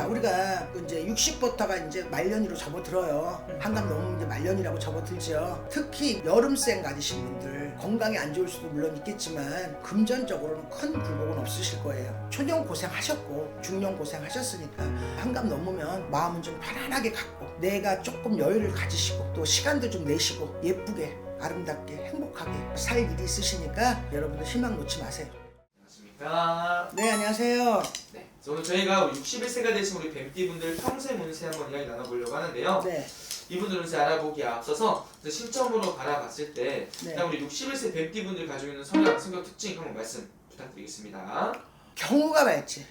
자, 우리가 그 이제 60부터가 이제 말년이로 접어들어요. 한갑 넘으면 이제 말년이라고 접어들죠. 특히 여름생 가지신 분들 건강이 안 좋을 수도 물론 있겠지만 금전적으로는 큰 굴곡은 없으실 거예요. 초년 고생하셨고 중년 고생하셨으니까 한갑 넘으면 마음은 좀 편안하게 갖고 내가 조금 여유를 가지시고 또 시간도 좀 내시고 예쁘게 아름답게 행복하게 살 일이 있으시니까 여러분들 희망 놓지 마세요. 안녕하십니까. 네, 안녕하세요. 네, 오늘 저희가 61세가 되신 우리 뱀띠분들 평생 운세 한번 이야기 나눠보려고 하는데요. 네. 이분들 운세 알아보기에 앞서서 신점으로 바라봤을 때 네. 그냥 우리 61세 뱀띠분들 가지고 있는 성향, 성격 특징 한번 말씀 부탁드리겠습니다. 경우가 많지.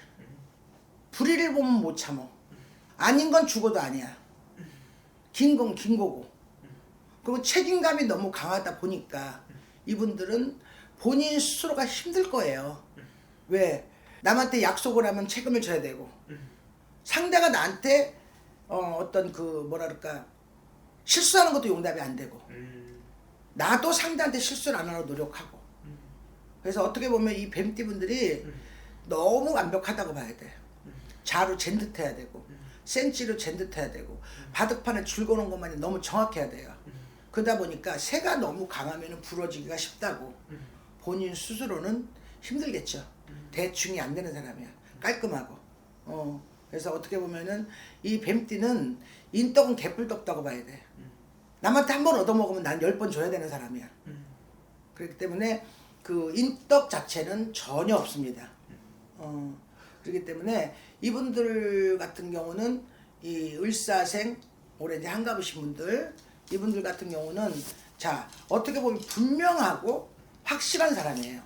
불의를 보면 못 참어. 아닌 건 죽어도 아니야. 긴 건 긴 거고. 그리고 책임감이 너무 강하다 보니까 이분들은 본인 스스로가 힘들 거예요. 왜? 남한테 약속을 하면 책임을 져야 되고 상대가 나한테 어떤 그 뭐라 그럴까 실수하는 것도 용납이 안 되고 나도 상대한테 실수를 안 하려고 노력하고 그래서 어떻게 보면 이 뱀띠분들이 너무 완벽하다고 봐야 돼. 자로 잰 듯 해야 되고 센치로 잰 듯 해야 되고 바둑판에 줄 거는 것만이 너무 정확해야 돼요. 그러다 보니까 새가 너무 강하면 부러지기가 쉽다고 본인 스스로는 힘들겠죠. 대충이 안 되는 사람이야. 깔끔하고. 그래서 어떻게 보면은 이 뱀띠는 인떡은 개뿔떡다고 봐야 돼. 남한테 한 번 얻어먹으면 난 10번 줘야 되는 사람이야. 그렇기 때문에 그 인떡 자체는 전혀 없습니다. 그렇기 때문에 이분들 같은 경우는 이 을사생 올해 이제 한갑이신 분들 이분들 같은 경우는 자 어떻게 보면 분명하고 확실한 사람이에요.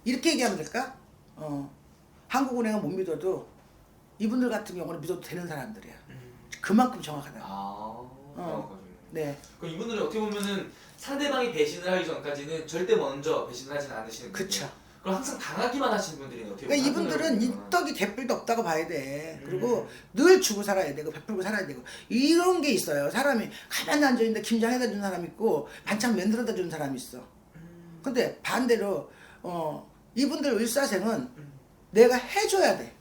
이렇게 얘기하면 될까? 한국은행은 못 믿어도 이분들 같은 경우는 믿어도 되는 사람들이야. 그만큼 정확하다. 정확하죠. 네. 그럼 이분들은 어떻게 보면은 상대방이 배신을 하기 전까지는 절대 먼저 배신을 하지는 않으시는 분이에요. 그쵸. 그럼 항상 당하기만 하시는 분들이 어떻게 보면 그러니까 이분들은 인떡이 개뿔도 없다고 봐야 돼. 그리고 늘 주고 살아야 되고 베풀고 살아야 되고 이런 게 있어요. 사람이 가만히 앉아있는데 김장해다 준 사람 있고 반찬 만들어다 준 사람 있어. 근데 반대로 이분들 을사생은 내가 해줘야 돼.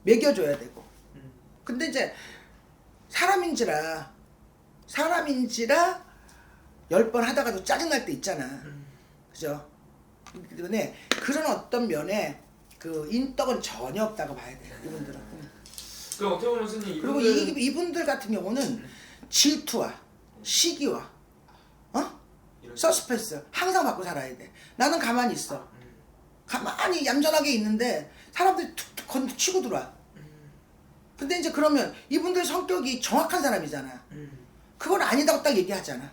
먹여줘야 되고. 근데 이제 사람인지라 10번 하다가도 짜증날 때 있잖아. 그죠? 그렇기 때문에 그런 어떤 면에 그 인떡은 전혀 없다고 봐야 돼요. 이분들은. 그럼 어떻게 보면 선생님 그리고 이분들 같은 경우는 질투와 시기와 서스펜스 항상 받고 살아야 돼. 나는 가만히 있어. 가만히 얌전하게 있는데 사람들이 툭툭 건드 치고 들어와. 근데 이제 그러면 이분들 성격이 정확한 사람이잖아. 그건 아니다고 딱 얘기하잖아.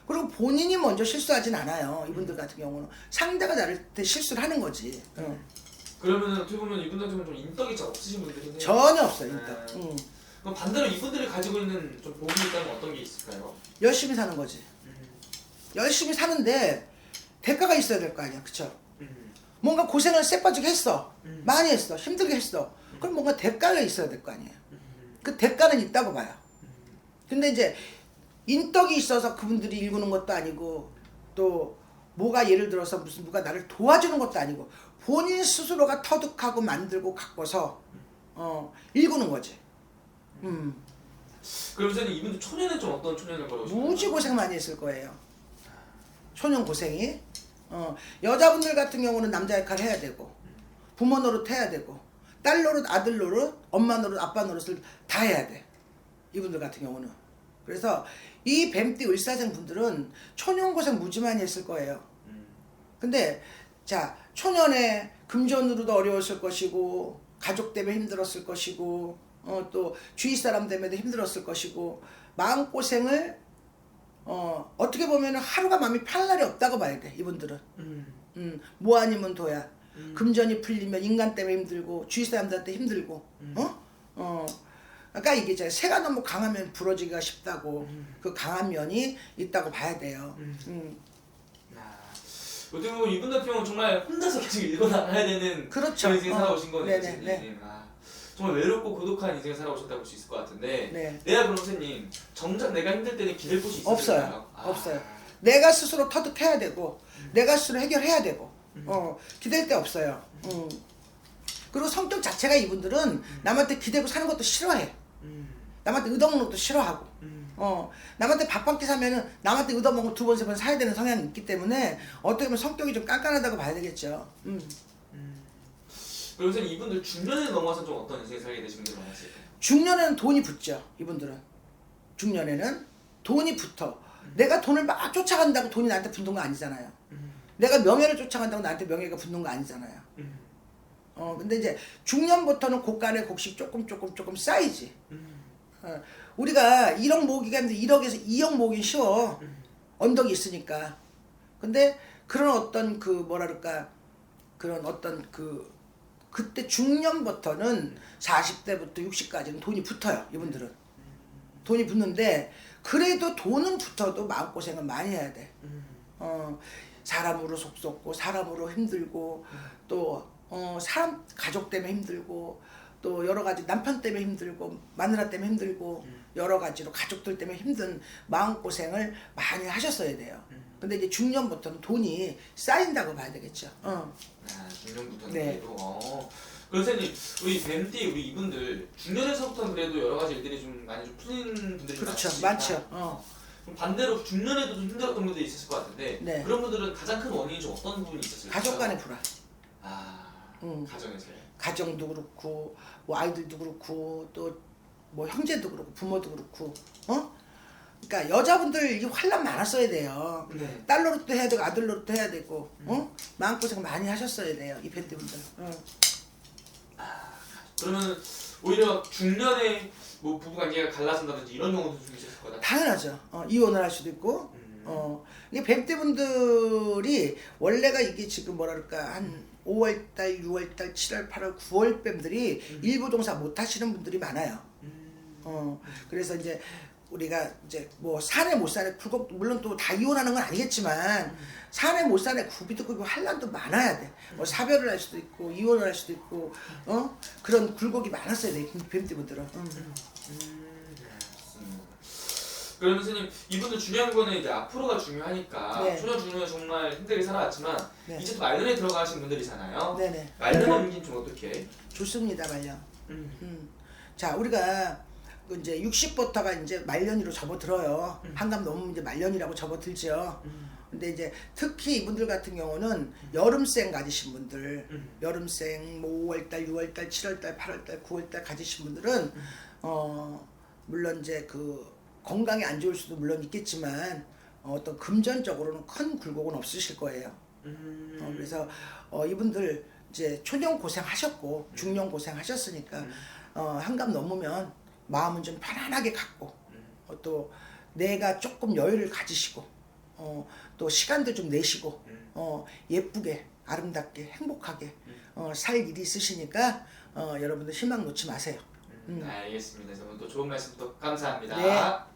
그리고 본인이 먼저 실수하진 않아요. 이분들 같은 경우는 상대가 나한테 실수를 하는 거지. 그러면 어떻게 보면 이분들 같은 경우는 좀 인덕이 잘 없으신 분들이네요. 전혀 없어요. 인덕. 그럼 반대로 이분들이 가지고 있는 좀 복이 있다면 어떤 게 있을까요? 열심히 사는 거지. 열심히 사는데 대가가 있어야 될 거 아니야. 그쵸? 뭔가 고생을 쎄빠지게 했어. 많이 했어. 힘들게 했어. 그럼 뭔가 대가가 있어야 될 거 아니에요. 그 대가는 있다고 봐요. 근데 이제 인덕이 있어서 그분들이 일구는 것도 아니고 또 뭐가 예를 들어서 무슨 누가 나를 도와주는 것도 아니고 본인 스스로가 터득하고 만들고 갖고서 일구는 거지. 그럼 선생님 이분들 초년은 좀 어떤 초년을 걸어오시나요? 무지 고생 많이 했을 거예요. 초년 고생이. 여자분들 같은 경우는 남자 역할 해야 되고 부모 노릇 해야 되고 딸 노릇 아들 노릇 엄마 노릇 아빠 노릇을 다 해야 돼. 이분들 같은 경우는. 그래서 이 뱀띠 을사생 분들은 초년 고생 무지 많이 했을 거예요. 근데 자 초년에 금전으로도 어려웠을 것이고 가족 때문에 힘들었을 것이고 또 주위 사람 때문에도 힘들었을 것이고 마음고생을 어떻게 보면 하루가 마음이 편할 날이 없다고 봐야 돼. 이분들은 뭐 아니면 도야. 금전이 풀리면 인간 때문에 힘들고 주위 사람들한테 힘들고 그러니까 이게 이제 새가 너무 강하면 부러지기가 쉽다고 그 강한 면이 있다고 봐야 돼요. 어떻게 보면 이분 같은 경우는 정말 혼자서 계속 읽어나가야 되는 그렇죠. 그런 인생 살아오신 거네요. 네네. 정말 외롭고 고독한 인생 살아오셨다고 볼 수 있을 것 같은데 네. 내가 그럼 선생님 정작 내가 힘들 때는 기댈 곳이 있을까요? 없어요. 없어요. 내가 스스로 터득해야 되고 내가 스스로 해결해야 되고 기댈 데 없어요. 그리고 성격 자체가 이분들은 남한테 기대고 사는 것도 싫어해. 남한테 얻어먹는 것도 싫어하고. 남한테 밥 한 끼 사면은 남한테 얻어먹고 2번, 3번 사야 되는 성향이 있기 때문에 어떻게 보면 성격이 좀 깐깐하다고 봐야 되겠죠. 그리고 선생님 이분들 중년에 넘어와서 좀 어떤 인생을 살게 되신 분들이 많으실까요? 중년에는 돈이 붙죠. 이분들은. 중년에는 돈이 붙어. 내가 돈을 막 쫓아간다고 돈이 나한테 붙는 거 아니잖아요. 내가 명예를 쫓아간다고 나한테 명예가 붙는 거 아니잖아요. 근데 이제 중년부터는 곡간에 곡식 조금 쌓이지. 우리가 1억 모으기가 힘든데 1억에서 2억 모으긴 쉬워. 언덕이 있으니까. 근데 그런 어떤 그 뭐라 그럴까 그런 어떤 그때 중년부터는 40대부터 60까지는 돈이 붙어요. 이분들은. 돈이 붙는데 그래도 돈은 붙어도 마음고생은 많이 해야 돼. 사람으로 속 썩고 사람으로 힘들고 또 사람 가족 때문에 힘들고 또 여러 가지 남편 때문에 힘들고 마누라 때문에 힘들고 여러 가지로 가족들 때문에 힘든 마음고생을 많이 하셨어야 돼요. 근데 이제 중년부터는 돈이 쌓인다고 봐야 되겠죠. 중년부터는 네. 그래도. 그래서 선생님 우리 뱀띠 우리 이분들 중년에서부터는 그래도 여러 가지 일들이 좀 많이 좀 풀린 분들이 좀 그렇죠. 많으시니까. 많죠. 그럼 반대로 중년에도 좀 힘들었던 분들이 있으실 것 같은데 네. 그런 분들은 가장 큰 원인이 좀 어떤 부분이 있었을까요? 가족 간의 불화. 가정에서요. 가정도 그렇고 뭐 아이들도 그렇고 또 뭐 형제도 그렇고 부모도 그렇고 그러니까 여자분들 이 환란 많았어야 돼요. 네. 딸 노릇도 해야 되고 아들 노릇도 해야 되고 마음고생 많이 하셨어야 돼요. 이 팬들분들. 그러면 오히려 중년에 뭐 부부관계가 갈라진다든지 이런 경우도 좀 있을 거다. 당연하죠. 이혼을 할 수도 있고. 이게 뱀떼분들이 원래가 이게 지금 뭐라 그럴까 한 5월달, 6월달, 7월, 8월, 9월 뱀들이 일부 종사 못 하시는 분들이 많아요. 그래서 이제 우리가 이제 뭐 사내 못 사내 굴곡 물론 또 다 이혼하는 건 아니겠지만 사내 못 사내 굽이도 굽고 환란도 많아야 돼. 뭐 사별을 할 수도 있고 이혼을 할 수도 있고 그런 굴곡이 많았어야 돼 뱀떼분들은. 그러면 선생님 이분들 중요한 거는 이제 앞으로가 중요하니까 네. 초년 중년에 정말 힘들게 살아왔지만 네. 이제 또 말년에 들어가신 분들이잖아요. 네네. 말년 엄기는 좀 어떻게? 좋습니다 말년. 자 우리가 이제 60부터가 이제 말년으로 접어들어요. 한감 넘으면 이제 말년이라고 접어들죠. 근데 이제 특히 이분들 같은 경우는 여름생 가지신 분들, 여름생 뭐 5월달, 6월달, 7월달, 8월달, 9월달 가지신 분들은 물론 이제 건강이 안 좋을 수도 물론 있겠지만 어떤 금전적으로는 큰 굴곡은 없으실 거예요. 그래서 이분들 이제 초년 고생하셨고 중년 고생하셨으니까 한갑 넘으면 마음은 좀 편안하게 갖고 또 내가 조금 여유를 가지시고 또 시간도 좀 내시고 예쁘게 아름답게 행복하게 살 일이 있으시니까 여러분들 희망 놓지 마세요. 알겠습니다. 오늘 또 좋은 말씀 또 감사합니다. 네.